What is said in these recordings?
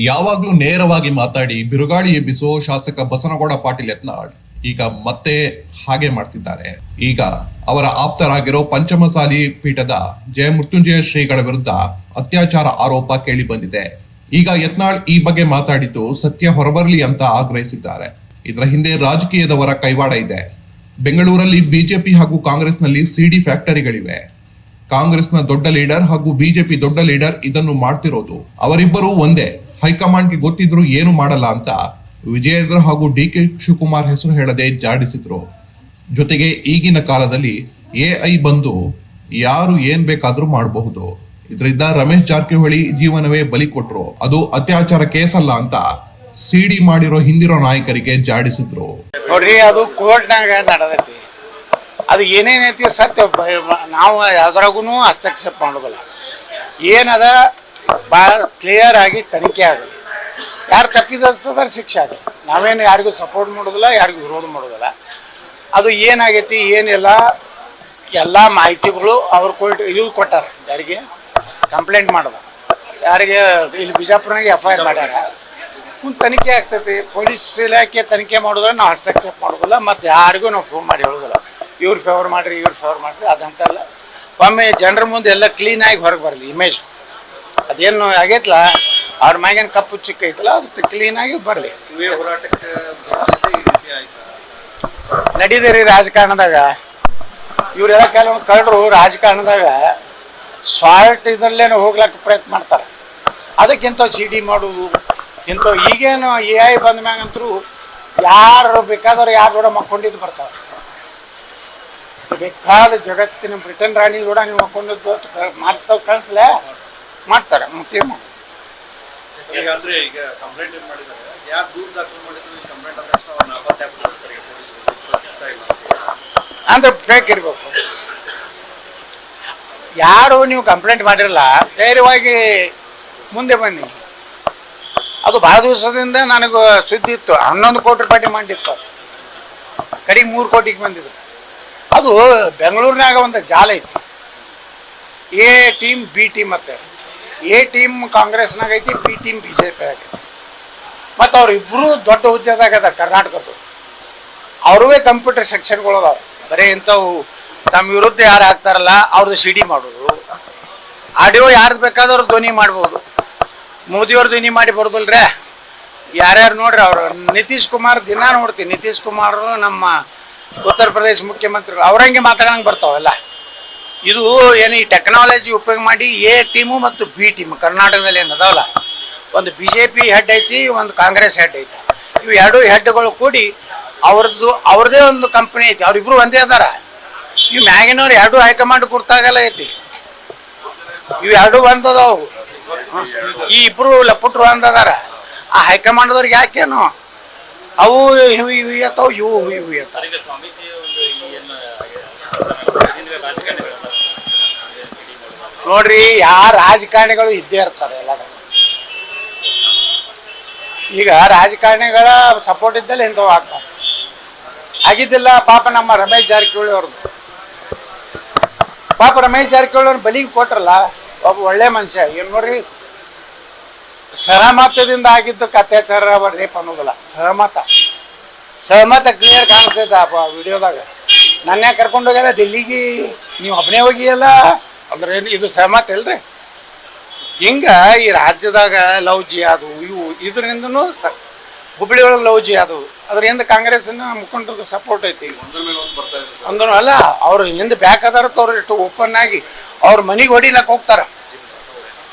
ಯಾವಾಗ್ಲೂ ನೇರವಾಗಿ ಮಾತಾಡಿ ಬಿರುಗಾಳಿ ಎಬ್ಬಿಸೋ ಶಾಸಕ ಬಸನಗೌಡ ಪಾಟೀಲ್ ಯತ್ನಾಳ್ ಈಗ ಮತ್ತೆ ಹಾಗೆ ಮಾಡ್ತಿದ್ದಾರೆ. ಈಗ ಅವರ ಆಪ್ತರಾಗಿರೋ ಪಂಚಮಸಾಲಿ ಪೀಠದ ಜಯಮೃತ್ಯುಂಜಯ ಶ್ರೀಗಳ ವಿರುದ್ಧ ಅತ್ಯಾಚಾರ ಆರೋಪ ಕೇಳಿ ಬಂದಿದೆ. ಈಗ ಯತ್ನಾಳ್ ಈ ಬಗ್ಗೆ ಮಾತಾಡಿದ್ದು ಸತ್ಯ ಹೊರಬರಲಿ ಅಂತ ಆಗ್ರಹಿಸಿದ್ದಾರೆ. ಇದರ ಹಿಂದೆ ರಾಜಕೀಯದವರ ಕೈವಾಡ ಇದೆ. ಬೆಂಗಳೂರಲ್ಲಿ ಬಿಜೆಪಿ ಹಾಗೂ ಕಾಂಗ್ರೆಸ್ನಲ್ಲಿ ಸಿಡಿ ಫ್ಯಾಕ್ಟರಿಗಳಿವೆ. ಕಾಂಗ್ರೆಸ್ನ ದೊಡ್ಡ ಲೀಡರ್ ಹಾಗೂ ಬಿಜೆಪಿ ದೊಡ್ಡ ಲೀಡರ್ ಇದನ್ನು ಮಾಡ್ತಿರೋದು. ಅವರಿಬ್ಬರು ಒಂದೇ. ಹೈಕಮಾಂಡ್ಗೆ ಗೊತ್ತಿದ್ರು ಏನು ಮಾಡಲ್ಲ ಅಂತ ವಿಜಯೇಂದ್ರ ಹಾಗೂ ಡಿ.ಕೆ. ಶಿವಕುಮಾರ್ ಹೆಸರು ಹೇಳದೆ ಜಾಡಿಸಿದ್ರು. ಜೊತೆಗೆ ಈಗಿನ ಕಾಲದಲ್ಲಿ ಎಐ ಬಂದು ಯಾರು ಏನ್ ಬೇಕಾದ್ರೂ ಮಾಡಬಹುದು. ಇದರಿಂದ ರಮೇಶ್ ಜಾರಕಿಹೊಳಿ ಜೀವನವೇ ಬಲಿ ಕೊಟ್ರು. ಅದು ಅತ್ಯಾಚಾರ ಕೇಸಲ್ಲ ಅಂತ ಸಿಡಿ ಮಾಡಿರೋ ಹಿಂದಿರೋ ನಾಯಕರಿಗೆ ಜಾಡಿಸಿದ್ರು. ನೋಡ್ರಿ, ಅದು ಕೋರ್ಟ್ನಾಗ ನಡೆದೈತಿ. ಅದು ಏನೇನೈತಿ ಸತ್ಯ ನಾವು ಯಾವ್ದ್ರಾಗೂ ಹಸ್ತಕ್ಷೇಪ ಮಾಡೋದಿಲ್ಲ. ಏನದ ಭಾಳ ಕ್ಲಿಯರ್ ಆಗಿ ತನಿಖೆ ಆಗಲಿ. ಯಾರು ತಪ್ಪಿದಸ್ತದಾರ ಶಿಕ್ಷೆ ಆಗಲಿ. ನಾವೇನು ಯಾರಿಗೂ ಸಪೋರ್ಟ್ ಮಾಡೋದಿಲ್ಲ, ಯಾರಿಗೂ ವಿರೋಧ ಮಾಡೋದಿಲ್ಲ. ಅದು ಏನಾಗೈತಿ ಏನಿಲ್ಲ ಎಲ್ಲ ಮಾಹಿತಿಗಳು ಅವ್ರು ಇವ್ರು ಕೊಟ್ಟಾರ. ಯಾರಿಗೆ ಕಂಪ್ಲೇಂಟ್ ಮಾಡೋದು, ಯಾರಿಗೆ ಇಲ್ಲಿ ಬಿಜಾಪುರನಾಗ FIR ಮಾಡ್ಯಾರ. ಮುಂದೆ ತನಿಖೆ ಆಗ್ತೈತಿ. ಪೊಲೀಸ್ ಇಲಾಖೆ ತನಿಖೆ ಮಾಡೋದ್ರೆ ನಾವು ಹಸ್ತಕ್ಷೇಪ ಮಾಡೋದಿಲ್ಲ. ಮತ್ತು ಯಾರಿಗೂ ನಾವು ಫೋನ್ ಮಾಡಿ ಹೇಳೋದಿಲ್ಲ ಇವ್ರು ಫೇವರ್ ಮಾಡಿರಿ ಇವ್ರು ಫೇವರ್ ಮಾಡಿರಿ ಅದಂತಲ್ಲ. ಒಮ್ಮೆ ಜನರ ಮುಂದೆ ಎಲ್ಲ ಕ್ಲೀನಾಗಿ ಹೊರಗೆ ಬರಲಿ ಇಮೇಜ್. ಅದೇನು ಆಗೈತಲ್ಲ ಅವ್ರ ಮ್ಯಾಗೇನು ಕಪ್ಪು ಚಿಕ್ಕ ಐತಲ್ಲ ಅದು ಕ್ಲೀನಾಗಿ ಬರಲಿ. ನಡೀದಿರಿ ರಾಜಕಾರಣದಾಗ. ಇವರೆಲ್ಲ ಕೆಲವೊಂದು ಕಳ್ಳರು ರಾಜಕಾರಣದಾಗ ಶಾರ್ಟ್ ಇದರಲ್ಲೇನೋ ಹೋಗ್ಲಿಕ್ಕೆ ಪ್ರಯತ್ನ ಮಾಡ್ತಾರೆ. ಅದಕ್ಕಿಂತ ಸಿಡಿ ಮಾಡೋದು ಇಂಥ ಈಗೇನು AI ಬಂದ ಮ್ಯಾಗಂತರೂ ಯಾರು ಬೇಕಾದವ್ರು ಯಾರು ಕೂಡ ಮಕ್ಕೊಂಡಿದ್ದು ಬರ್ತಾರೆ. ಬೇಕಾದ ಜಗತ್ತಿನ ಬ್ರಿಟನ್ ರಾಣಿ ಕೂಡ ನೀವು ಮಕ್ಕೊಂಡಿದ್ದು ಮಾಡ್ತಾವ ಕಳಿಸ್ಲೇ ಮಾಡ್ತಾರೆ. ಮತ್ತೇನು ಅಂದ್ರೆ ಬ್ರೇಕ್ ಇರಬೇಕು. ಯಾರು ನೀವು ಕಂಪ್ಲೇಂಟ್ ಮಾಡಿರಲ್ಲ ಧೈರ್ಯವಾಗಿ ಮುಂದೆ ಬನ್ನಿ. ಅದು ಭಾಳ ದಿವಸದಿಂದ ನನಗೆ ಸುದ್ದಿ ಇತ್ತು. 11 ಕೋಟಿ ರೂಪಾಯಿ ಡಿಮಾಂಡ್ ಇತ್ತು. ಕಡೆಗೆ 3 ಕೋಟಿಗೆ ಬಂದಿದ್ರು. ಅದು ಬೆಂಗಳೂರಿನಾಗ ಒಂದು ಜಾಲ ಐತಿ. ಎ ಟೀಮ್ ಬಿ ಟೀಮ್ ಮತ್ತೆ ಎ ಟೀಮ್ ಕಾಂಗ್ರೆಸ್ನಾಗ ಐತಿ, ಬಿ ಟೀಮ್ BJP ಆಗೈತಿ. ಮತ್ತು ಅವ್ರಿಬ್ಬರು ದೊಡ್ಡ ಹುದ್ದೆದಾಗ ಅದ ಕರ್ನಾಟಕದ್ದು. ಅವ್ರವೇ ಕಂಪ್ಯೂಟರ್ ಸೆಕ್ಷನ್ಗಳು ಅದಾವ. ಬರೀ ಇಂಥವು ತಮ್ಮ ವಿರುದ್ಧ ಯಾರು ಹಾಕ್ತಾರಲ್ಲ ಅವ್ರದ್ದು ಸಿಡಿ ಮಾಡೋದು. ಆಡಿಯೋ ಯಾರ್ದು ಬೇಕಾದವ್ರು ಧ್ವನಿ ಮಾಡ್ಬೋದು. ಮೋದಿಯವ್ರ ಧ್ವನಿ ಮಾಡಿ ಬರೋದಿಲ್ರೇ. ಯಾರ್ಯಾರು ನೋಡ್ರಿ ಅವರು ನಿತೀಶ್ ಕುಮಾರ್ ದಿನ ನೋಡ್ತೀನಿ. ನಿತೀಶ್ ಕುಮಾರ್ ನಮ್ಮ ಉತ್ತರ ಪ್ರದೇಶ ಮುಖ್ಯಮಂತ್ರಿಗಳು ಅವ್ರಂಗೆ ಮಾತಾಡಂಗೆ ಬರ್ತಾವಲ್ಲ. ಇದು ಏನು ಈ ಟೆಕ್ನಾಲಜಿ ಉಪಯೋಗ ಮಾಡಿ ಎ ಟೀಮು ಮತ್ತು ಬಿ ಟೀಮ್ ಕರ್ನಾಟಕದಲ್ಲಿ ಏನು ಅದಾವಲ್ಲ, ಒಂದು BJP ಹೆಡ್ ಐತಿ, ಒಂದು ಕಾಂಗ್ರೆಸ್ ಹೆಡ್ ಐತಿ. ಇವು ಎರಡು ಹೆಡ್ಗಳು ಕೂಡಿ ಅವ್ರದ್ದೇ ಒಂದು ಕಂಪ್ನಿ ಐತಿ. ಅವ್ರಿಬ್ರು ಒಂದೇ ಅದಾರ. ಇವು ಮ್ಯಾಗಿನವ್ರು ಎರಡು ಹೈಕಮಾಂಡ್ ಕುರ್ತಾಗಲ್ಲ ಐತಿ. ಇವು ಎರಡು ಒಂದದಾವು. ಈ ಇಬ್ರು ಲಪುಟ್ರು ಒಂದದಾರ. ಆ ಹೈಕಮಾಂಡ್ದವ್ರಿಗೆ ಯಾಕೇನು ಅವು ಇವು ಇರ್ತಾವ, ಇವು ಇರ್ತಾವ. ನೋಡ್ರಿ, ಯಾರ ರಾಜಕಾರಣಿಗಳು ಇದ್ದೇ ಇರ್ತಾರೆ ಎಲ್ಲ. ಈಗ ರಾಜಕಾರಣಿಗಳ ಸಪೋರ್ಟ್ ಇದ್ದಲ್ಲಿ ಇಂಥವು ಆಗ್ತಾವೆ. ಆಗಿದ್ದಿಲ್ಲ ಪಾಪ ನಮ್ಮ ರಮೇಶ್ ಜಾರಕಿಹೊಳಿ ಅವ್ರದ್ದು. ಪಾಪ ರಮೇಶ್ ಜಾರಕಿಹೊಳಿ ಅವ್ರ ಬಲಿಗೆ ಕೊಟ್ರಲ್ಲ, ಒಬ್ಬ ಒಳ್ಳೆ ಮನುಷ್ಯ. ಏನು ನೋಡ್ರಿ, ಸಹಮತದಿಂದ ಆಗಿದ್ದಕ್ಕೆ ಅತ್ಯಾಚಾರ ರೇಪ್ ಅನ್ನೋದಿಲ್ಲ. ಸಹಮತ ಕ್ಲಿಯರ್ ಕಾಣಿಸ್ತೈತೆ ಆ ವಿಡಿಯೋದಾಗ. ನನ್ನ ಕರ್ಕೊಂಡು ಹೋಗ್ಯಾರ ದಿಲ್ಲಿಗೆ, ನೀವು ಒಬ್ಬನೇ ಹೋಗಿಯಲ್ಲ ಅಂದ್ರೆ ಇದು ಸಹಮತ ಇಲ್ರಿ. ಹಿಂಗೆ ಈ ರಾಜ್ಯದಾಗ ಲವ್ ಜಿಹಾದು ಇವು ಇದರಿಂದನೂ ಹುಬ್ಬಳ್ಳಿ ಒಳಗೆ ಲವ್ ಜಿಹಾದು ಅದರಿಂದ ಕಾಂಗ್ರೆಸ್ನ ಮುಖಂಡರದ ಸಪೋರ್ಟ್ ಐತಿ. ಅಂದ್ರೂ ಅಲ್ಲ, ಅವ್ರು ಹಿಂದೆ ಬ್ಯಾಕ್ ಅದಾರತ್ತ ಅವ್ರು ಇಟ್ಟು ಓಪನ್ ಆಗಿ ಅವ್ರ ಮನೆಗೆ ಹೊಡಿಲಕ್ಕೆ ಹೋಗ್ತಾರ.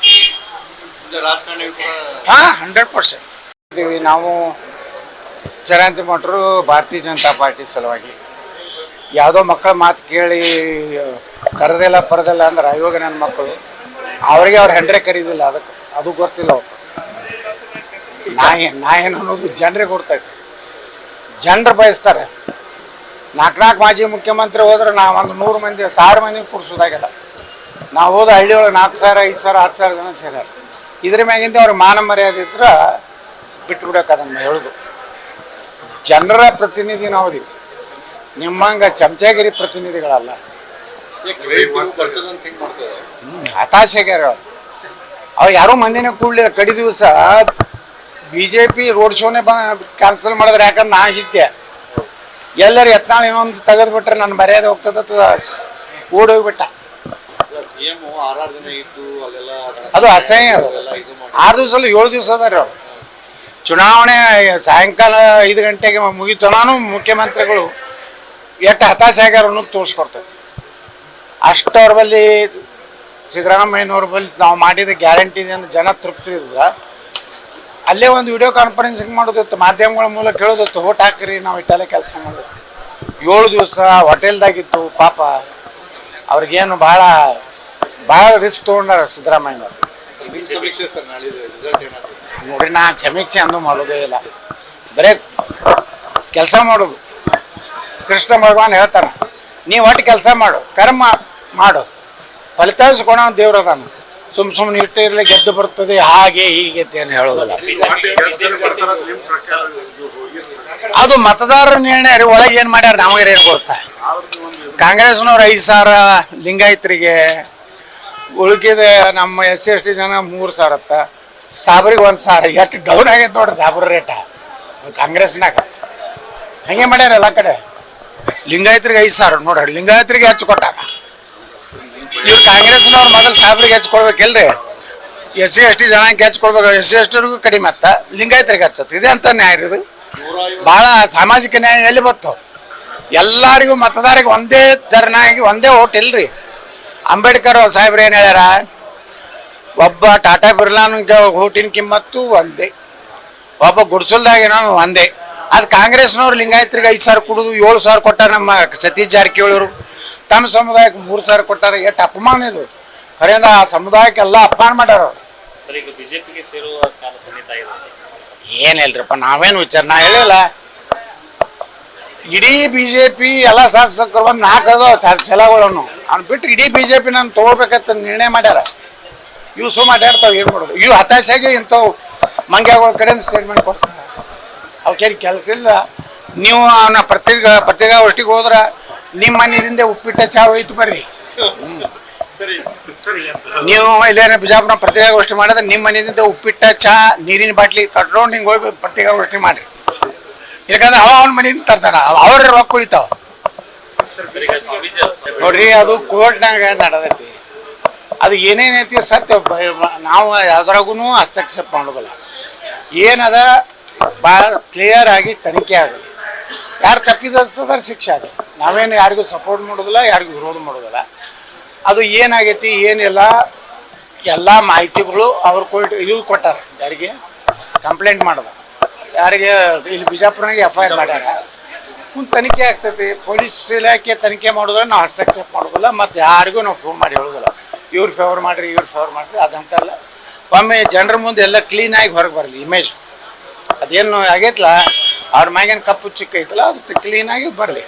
100% ನಾವು ಜಯಂತಿ ಮಠರು ಭಾರತೀಯ ಜನತಾ ಪಾರ್ಟಿ ಸಲುವಾಗಿ ಯಾವುದೋ ಮಕ್ಕಳ ಮಾತು ಕೇಳಿ ಕರೆದಿಲ್ಲ ಪರದಿಲ್ಲ ಅಂದ್ರೆ ಇವಾಗ ನನ್ನ ಮಕ್ಕಳು ಅವ್ರಿಗೆ ಅವ್ರು ಹೆಂಡ್ರೆ ಕರೀದಿಲ್ಲ. ಅದಕ್ಕೆ ಅದು ಗೊತ್ತಿಲ್ಲ. ಅವ್ರು ನಾ ಏನು ಅನ್ನೋದು ಜನರಿಗೆ ಗೊತ್ತೈತೆ. ಜನರು ಬಯಸ್ತಾರೆ. 4 ಮಾಜಿ ಮುಖ್ಯಮಂತ್ರಿ ಹೋದ್ರೆ ನಾವು ಒಂದು 100 ಮಂದಿ 1000 ಮಂದಿ ಕೂರಿಸೋದಾಗೆಲ್ಲ. ನಾವು ಹೋದ ಹಳ್ಳಿ ಒಳಗೆ 4,000 5,000 10,000 ಜನ ಸೇರ್ಯಾರ. ಇದ್ರ ಮ್ಯಾಗಿಂದ ಅವ್ರ ಮಾನ ಮರ್ಯಾದೆ ಇದ್ರೆ ಬಿಟ್ಬಿಡಕ್ಕೆ ಅದನ್ನು ಹೇಳೋದು. ಜನರ ಪ್ರತಿನಿಧಿ ನಾವುದೀವಿ, ನಿಮ್ಮಂಗೆ ಚಮಚಗಿರಿ ಪ್ರತಿನಿಧಿಗಳಲ್ಲ. ಹತಾಶೆಗೆ ಅವಾಗ ಯಾರೂ ಮಂದಿನೇ ಕೂಡಲಿಲ್ಲ. ಕಡಿ ದಿವಸ BJP ರೋಡ್ ಶೋನೇ ಕ್ಯಾನ್ಸಲ್ ಮಾಡಿದ್ರೆ, ಯಾಕಂದ್ರೆ ನಾ ಇದ್ದೆ. ಎಲ್ಲರೂ ಯತ್ನಾಳ್ ಇನ್ನೊಂದು ತೆಗೆದು ಬಿಟ್ರೆ ನನ್ನ ಮರ್ಯಾದೆ ಹೋಗ್ತದ ಓಡೋಗ್ಬಿಟ್ಟ. ಅದು ಅಸಹ್ಯ. 6 ದಿವಸ ಅಲ್ಲ 7 ದಿವಸ ಅದಾರ ಅವ್ರು. ಚುನಾವಣೆ ಸಾಯಂಕಾಲ 5 ಗಂಟೆಗೆ ಮುಗಿತನಾನು ಮುಖ್ಯಮಂತ್ರಿಗಳು ಎಷ್ಟು ಹತಾಶೆ ಆಗ್ಯಾರ ಅನ್ನೋದು ತೋರಿಸ್ಕೊಡ್ತೈತಿ. ಅಷ್ಟವ್ರ ಬಲ್ಲಿ ಸಿದ್ದರಾಮಯ್ಯನವ್ರ ಬಲ್ಲಿ ನಾವು ಮಾಡಿದ ಗ್ಯಾರಂಟಿ ಇದೆ ಅಂತ ಜನ ತೃಪ್ತಿ ಇದ್ರ ಅಲ್ಲೇ ಒಂದು ವಿಡಿಯೋ ಕಾನ್ಫರೆನ್ಸಿಂಗ್ ಮಾಡೋದಿತ್ತು, ಮಾಧ್ಯಮಗಳ ಮೂಲಕ ಹೇಳೋದಿತ್ತು, ಓಟ್ ಹಾಕ್ರಿ ನಾವು ಇಟ್ಟಲ್ಲೇ ಕೆಲಸ ಮಾಡೋದು. 7 ದಿವಸ ಹೋಟೆಲ್ದಾಗಿತ್ತು. ಪಾಪ ಅವ್ರಿಗೇನು ಭಾಳ ರಿಸ್ಕ್ ತೊಗೊಂಡಾರ ಸಿದ್ದರಾಮಯ್ಯನವ್ರು. ನೋಡ್ರಿ, ನಾ ಸಮೀಕ್ಷೆ ಅಂದು ಮಾಡೋದೇ ಇಲ್ಲ, ಬರೇ ಕೆಲಸ ಮಾಡೋದು. ಕೃಷ್ಣ ಭಗವಾನ್ ಹೇಳ್ತಾನೆ, ನೀವು ಒಟ್ಟು ಕೆಲಸ ಮಾಡು, ಕರ್ಮ ಮಾಡು, ಫಲಿತಾಂಶ ಕೊಡೋ ದೇವ್ರದಾನ. ಸುಮ್ಮನೆ ಇಟ್ಟು ಇರಲಿ ಗೆದ್ದು ಬರ್ತದೆ ಹಾಗೆ ಹೀಗೆ ಅಂತ ಹೇಳೋದಿಲ್ಲ. ಅದು ಮತದಾರರ ನಿರ್ಣಯ ರೀ. ಒಳಗೆ ಏನು ಮಾಡ್ಯಾರ ನಮಗೆ ಏನು ಗೊತ್ತಾ? ಕಾಂಗ್ರೆಸ್ನವ್ರು 5,000 ಲಿಂಗಾಯತರಿಗೆ, ಉಳ್ಕಿದ ನಮ್ಮ SC/ST ಜನ 3,000 ಅತ್ತ, ಸಾಬ್ರಿಗೆ 1,000. ಎಷ್ಟು ಡೌನ್ ಆಗೈತೆ ನೋಡ್ರಿ ಸಾಬ್ರ ರೇಟ ಕಾಂಗ್ರೆಸ್ನಾಗ. ಹಂಗೆ ಮಾಡ್ಯಾರ ಎಲ್ಲ ಕಡೆ. ಲಿಂಗಾಯತರಿಗೆ 5,000 ನೋಡ್ರಿ, ಲಿಂಗಾಯತರಿಗೆ ಹೆಚ್ಚು ಕೊಟ್ಟಾರ. ಇವ್ರು ಕಾಂಗ್ರೆಸ್ನವ್ರು ಮೊದಲು ಸಾಬ್ರಿಗೆ ಹೆಚ್ಚು ಕೊಡ್ಬೇಕಿಲ್ರಿ, SC/ST ಜನಾಂಗಕ್ಕೆ ಹೆಚ್ಚು ಕೊಡ್ಬೇಕು. SC/STರಿಗೂ ಕಡಿಮೆ ಅತ್ತ, ಲಿಂಗಾಯತರಿಗೆ ಹಚ್ಚತ್ತ. ಇದೆ ಅಂತ ನ್ಯಾಯ ಇದು. ಭಾಳ ಸಾಮಾಜಿಕ ನ್ಯಾಯ ಎಲ್ಲಿ ಬಂತು? ಎಲ್ಲರಿಗೂ ಮತದಾರಿಗೆ ಒಂದೇ ತೆರನಾಗಿ ಒಂದೇ ಓಟ್ ಇಲ್ರಿ. ಅಂಬೇಡ್ಕರ್ ಸಾಹೇಬ್ರು ಏನು ಹೇಳ್ಯಾರ? ಒಬ್ಬ ಟಾಟಾ ಬಿರ್ಲಾನ ಓಟಿನ ಕಿಮ್ಮತ್ತು ಒಂದೇ, ಒಬ್ಬ ಗುಡ್ಸಲ್ದಾಗೇನೋ ಒಂದೇ. ಅದು ಕಾಂಗ್ರೆಸ್ನವ್ರು ಲಿಂಗಾಯತರಿಗೆ 5,000 ಕೊಡೋದು, 7,000 ಕೊಟ್ಟಾರ. ನಮ್ಮ ಸತೀಶ್ ಜಾರಕಿಹೊಳಿ ತಮ್ಮ ಸಮುದಾಯಕ್ಕೆ 3,000 ಕೊಟ್ಟಾರ. ಎಷ್ಟು ಅಪಮಾನ ಇದು! ಖರೇಂದ ಆ ಸಮುದಾಯಕ್ಕೆಲ್ಲ ಅಪಮಾನ ಮಾಡ್ಯಾರ. ಏನಿಲ್ರಿಪ್ಪ, ನಾವೇನು ವಿಚಾರ, ನಾ ಹೇಳಿಲ್ಲ. ಇಡೀ BJP ಎಲ್ಲ ಶಾಸಕರು ಒಂದು 4 ಅದಾವ ಛಲಗಳನ್ನು ಅವ್ನು ಬಿಟ್ಟು ಇಡೀ BJP ನಾನು ತೊಗೊಳ್ಬೇಕಂತ ನಿರ್ಣಯ ಮಾಡ್ಯಾರ. ಇವು ಸುಮ್ಮ ಅಡ್ಯಾಡ್ತಾವೆ, ಏನು ಮಾಡೋದು? ಇವು ಹತಾಶಾಗಿ ಇಂಥವು ಮಂಗ್ಯಾಗಳ ಕಡೆಯಿಂದ ಸ್ಟೇಟ್ಮೆಂಟ್ ಕೊಡ್ತಾರೆ. ಅವಕ್ಕೇನು ಕೆಲಸ ಇಲ್ಲ. ನೀವು ಅವನ ಪತ್ರಿಕಾಗೋಷ್ಠಿಗೆ ಹೋದ್ರೆ ನಿಮ್ಮ ಮನೆಯಿಂದ ಉಪ್ಪಿಟ್ಟ ಚಾ ಒಯ್ತು ಬರ್ರಿ. ನೀವು ಇಲ್ಲೇನ ಬಿಜಾಪುರ ಪತ್ರಿಕಾಗೋಷ್ಠಿ ಮಾಡಿದ್ರೆ ನಿಮ್ಮ ಮನೆಯಿಂದ ಉಪ್ಪಿಟ್ಟ ಚಾ ನೀರಿನ ಬಾಟ್ಲಿ ಕಟ್ಕೊಂಡು ಹಿಂಗೆ ಹೋಗಿ ಪತ್ರಿಕಾಗೋಷ್ಠಿ ಮಾಡಿರಿ. ಯಾಕಂದ್ರೆ ಅವನ ಮನೆಯಿಂದ ತರ್ತಾನ, ಅವ್ರ ರೊಕ್ಕ ಉಳಿತಾವ ನೋಡ್ರಿ. ಅದು ಕೋರ್ಟ್ನಾಗ ನಡೆದೈತಿ. ಅದು ಏನೇನೈತಿ ಸತ್ಯ, ನಾವು ಯಾವ್ದ್ರಾಗೂ ಹಸ್ತಕ್ಷೇಪ ಮಾಡೋದಿಲ್ಲ. ಏನದ ಭಾಳ ಕ್ಲಿಯರ್ ಆಗಿ ತನಿಖೆ ಆಗಲಿ, ಯಾರು ತಪ್ಪಿದಸ್ತದಾರ ಶಿಕ್ಷೆ ಆಗಲಿ. ನಾವೇನು ಯಾರಿಗೂ ಸಪೋರ್ಟ್ ಮಾಡೋದಿಲ್ಲ, ಯಾರಿಗೂ ವಿರೋಧ ಮಾಡೋದಿಲ್ಲ. ಅದು ಏನಾಗೈತಿ ಏನಿಲ್ಲ ಎಲ್ಲ ಮಾಹಿತಿಗಳು ಅವ್ರು ಇವ್ರು ಕೊಟ್ಟಾರ. ಯಾರಿಗೆ ಕಂಪ್ಲೇಂಟ್ ಮಾಡೋದು, ಯಾರಿಗೆ ಇಲ್ಲಿ ಬಿಜಾಪುರನಾಗೆ FIR ಮಾಡ್ಯಾರ. ಒಂದು ತನಿಖೆ ಆಗ್ತೈತಿ. ಪೊಲೀಸ್ ಇಲಾಖೆ ತನಿಖೆ ಮಾಡೋದ್ರೆ ನಾವು ಹಸ್ತಕ್ಷೇಪ ಮಾಡೋದಿಲ್ಲ, ಮತ್ತು ಯಾರಿಗೂ ನಾವು ಫೋನ್ ಮಾಡಿ ಹೇಳೋದಿಲ್ಲ ಇವ್ರು ಫೇವರ್ ಮಾಡಿರಿ ಇವ್ರು ಫೇವರ್ ಮಾಡಿರಿ. ಅದಂತಲ್ಲ, ಒಮ್ಮೆ ಜನರ ಮುಂದೆ ಎಲ್ಲ ಕ್ಲೀನಾಗಿ ಹೊರಗೆ ಬರಲಿ ಇಮೇಜ್. ಅದೇನು ಆಗೈತಲ್ಲ ಅವ್ರ ಮ್ಯಾಗೇನು ಕಪ್ಪು ಚಿಕ್ಕ ಐತಲ್ಲ, ಅದು ಕ್ಲೀನಾಗಿ ಬರಲಿ.